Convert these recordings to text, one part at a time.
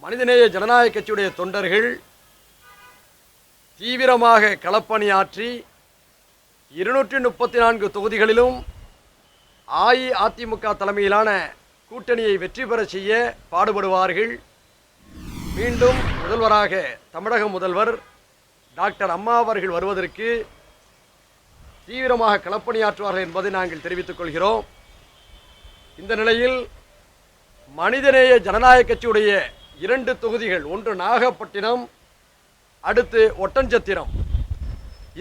மனிதநேய ஜனநாயக கட்சியுடைய தொண்டர்கள் தீவிரமாக களப்பணியாற்றி 234 தொகுதிகளிலும் அஇஅதிமுக தலைமையிலான கூட்டணியை வெற்றி பெற செய்ய பாடுபடுவார்கள். மீண்டும் முதல்வராக தமிழக முதல்வர் டாக்டர் அம்மா அவர்கள் வருவதற்கு தீவிரமாக களப்பணியாற்றுவார்கள் என்பதை நாங்கள் தெரிவித்துக் கொள்கிறோம். இந்த நிலையில் மனிதநேய ஜனநாயக கட்சியுடைய 2 தொகுதிகள், ஒன்று நாகப்பட்டினம், அடுத்து ஒட்டன்சத்திரம்,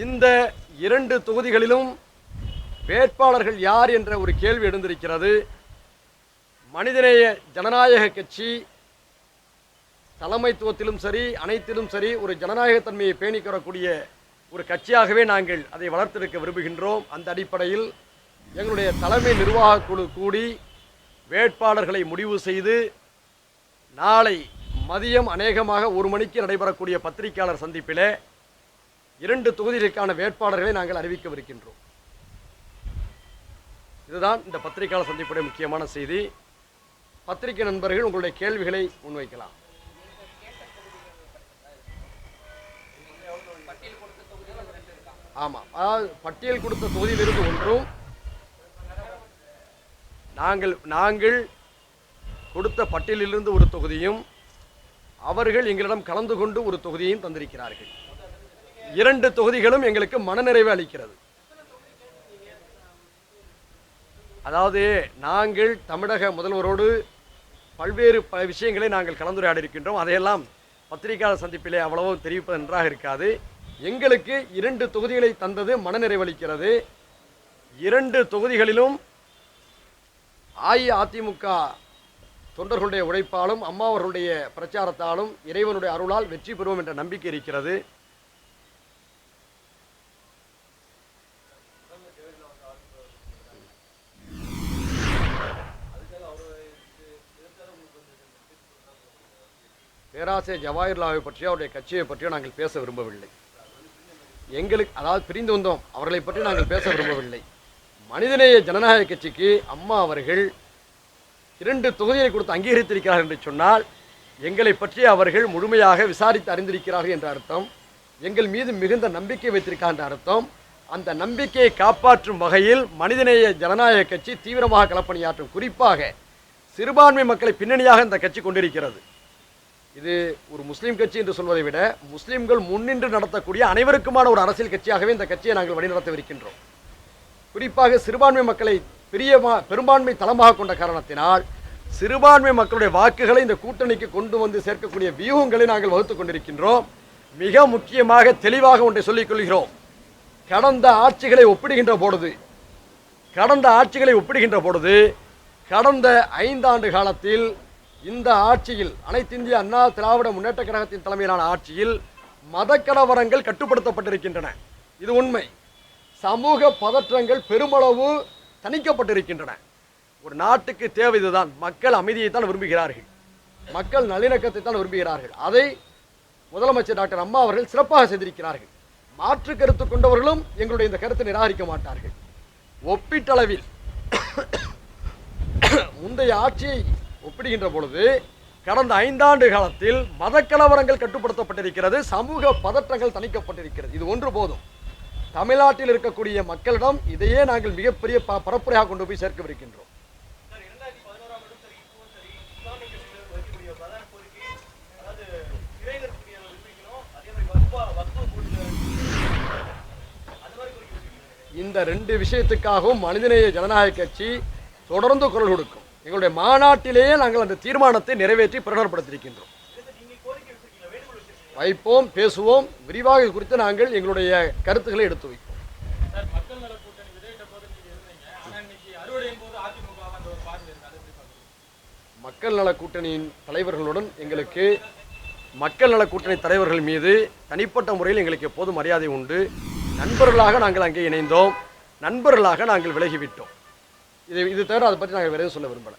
இந்த 2 தொகுதிகளிலும் வேட்பாளர்கள் யார் என்ற ஒரு கேள்வி எழுந்திருக்கிறது. மனிதநேய ஜனநாயக கட்சி தலைமைத்துவத்திலும் சரி, அனைத்திலும் சரி, ஒரு ஜனநாயகத்தன்மையை பேணிக்கொள்ளக்கூடிய ஒரு கட்சியாகவே நாங்கள் அதை வளர்த்தெடுக்க விரும்புகின்றோம். அந்த அடிப்படையில் எங்களுடைய தலைமை நிர்வாக குழு கூடி வேட்பாளர்களை முடிவு செய்து நாளை மதியம் அநேகமாக 1 மணிக்கு நடைபெறக்கூடிய பத்திரிகையாளர் சந்திப்பில் 2 தொகுதிகளுக்கான வேட்பாளர்களை நாங்கள் அறிவிக்கவிருக்கின்றோம். இதுதான் இந்த பத்திரிகையாளர் சந்திப்புடைய முக்கியமான செய்தி. பத்திரிகை நண்பர்கள் உங்களுடைய கேள்விகளை முன்வைக்கலாம். ஆமாம், அதாவது பட்டியல் கொடுத்த தொகுதியிலிருந்து ஒன்றும் நாங்கள் கொடுத்த பட்டியலிலிருந்து ஒரு தொகுதியும் அவர்கள் எங்களிடம் கலந்து கொண்டு ஒரு தொகுதியையும் தந்திருக்கிறார்கள். 2 தொகுதிகளும் எங்களுக்கு மனநிறைவு அளிக்கிறது. அதாவது நாங்கள் தமிழக முதல்வரோடு பல்வேறு விஷயங்களை நாங்கள் கலந்துரையாடி இருக்கின்றோம். அதையெல்லாம் பத்திரிகையாளர் சந்திப்பிலே அவ்வளவு தெரிவிப்பது நன்றாக இருக்காது. எங்களுக்கு 2 தொகுதிகளை தந்தது மனநிறைவளிக்கிறது. 2 தொகுதிகளிலும் அஇஅதிமுக தொண்டர்களுடைய உழைப்பாலும் அம்மா அவர்களுடைய பிரச்சாரத்தாலும் இறைவனுடைய அருளால் வெற்றி பெறுவோம் என்ற நம்பிக்கை இருக்கிறது. பேராசிரியர் ஜவாஹிர்லாவை பற்றியோ அவருடைய கட்சியை பற்றியோ நாங்கள் பேச விரும்பவில்லை. எங்களுக்கு அதாவது பிரிந்து வந்தோம், அவர்களை பற்றி நாங்கள் பேச விரும்பவில்லை. மனிதநேய ஜனநாயக கட்சிக்கு அம்மா அவர்கள் 2 தொகுதியை கொடுத்து அங்கீகரித்திருக்கிறார்கள் என்று சொன்னால் எங்களை பற்றி அவர்கள் முழுமையாக விசாரித்து அறிந்திருக்கிறார்கள் என்ற அர்த்தம். எங்கள் மீது மிகுந்த நம்பிக்கை வைத்திருக்கிறார் என்ற அர்த்தம். அந்த நம்பிக்கையை காப்பாற்றும் வகையில் மனிதநேய ஜனநாயக கட்சி தீவிரமாக களப்பணியாற்றும். குறிப்பாக சிறுபான்மை மக்களை பின்னணியாக இந்த கட்சி கொண்டிருக்கிறது. இது ஒரு முஸ்லீம் கட்சி என்று சொல்வதை விட முஸ்லீம்கள் முன்னின்று நடத்தக்கூடிய அனைவருக்குமான ஒரு அரசியல் கட்சியாகவே இந்த கட்சியை நாங்கள் வழிநடத்தவிருக்கின்றோம். குறிப்பாக சிறுபான்மை மக்களை பெரும்பான்மை தளமாக கொண்ட காரணத்தினால் சிறுபான்மை மக்களுடைய வாக்குகளை இந்த கூட்டணிக்கு கொண்டு வந்து சேர்க்கக்கூடிய வியூகங்களை நாங்கள் வகுத்துக் கொண்டிருக்கின்றோம். மிக முக்கியமாக தெளிவாக ஒன்றை சொல்லிக் கொள்கிறோம். கடந்த ஆட்சிகளை ஒப்பிடுகின்ற பொழுது கடந்த 5 ஆண்டு காலத்தில் இந்த ஆட்சியில் அனைத்திந்திய அண்ணா திராவிட முன்னேற்ற கழகத்தின் தலைமையிலான ஆட்சியில் மதக்கலவரங்கள் கட்டுப்படுத்தப்பட்டிருக்கின்றன. இது உண்மை. சமூக பதற்றங்கள் பெருமளவு தணிக்கப்பட்டிருக்கின்றன. ஒரு நாட்டுக்கு தேவை இதுதான். மக்கள் அமைதியைத்தான் விரும்புகிறார்கள், மக்கள் நல்லிணக்கத்தை தான் விரும்புகிறார்கள். அதை முதலமைச்சர் டாக்டர் அம்மா அவர்கள் சிறப்பாக செய்திருக்கிறார்கள். மாற்று கருத்து கொண்டவர்களும் எங்களுடைய இந்த கருத்தை நிராகரிக்க மாட்டார்கள். ஒப்பீட்டளவில் முந்தைய ஆட்சியை ஒப்பிடுகின்ற பொழுது கடந்த 5 ஆண்டு காலத்தில் மதக்கலவரங்கள் கட்டுப்படுத்தப்பட்டிருக்கிறது, சமூக பதற்றங்கள் தணிக்கப்பட்டிருக்கிறது. இது ஒன்று போதும். தமிழ்நாட்டில் இருக்கக்கூடிய மக்களிடம் இதையே நாங்கள் மிகப்பெரிய பரப்புரையாக கொண்டு போய் சேர்க்கவிருக்கின்றோம். இந்த 2 விஷயத்துக்காகவும் மனிதநேய ஜனநாயக கட்சி தொடர்ந்து குரல் கொடுக்கும். எங்களுடைய மாநாட்டிலேயே நாங்கள் அந்த தீர்மானத்தை நிறைவேற்றி பிரகடனப்படுத்தியிருக்கின்றோம். வைப்போம், பேசுவோம், விரிவாக குறித்து நாங்கள் எங்களுடைய கருத்துக்களை எடுத்து வைப்போம். மக்கள் நல கூட்டணியின் தலைவர்களுடன் எங்களுக்கு மக்கள் நல கூட்டணி தலைவர்கள் மீது தனிப்பட்ட முறையில் எங்களுக்கு எப்போதும் மரியாதை உண்டு. நண்பர்களாக நாங்கள் அங்கே இணைந்தோம், நண்பர்களாக நாங்கள் விலகிவிட்டோம். இது தவிர அதை பற்றி நாங்கள் வேறு எதுவும் சொல்ல விரும்பலை.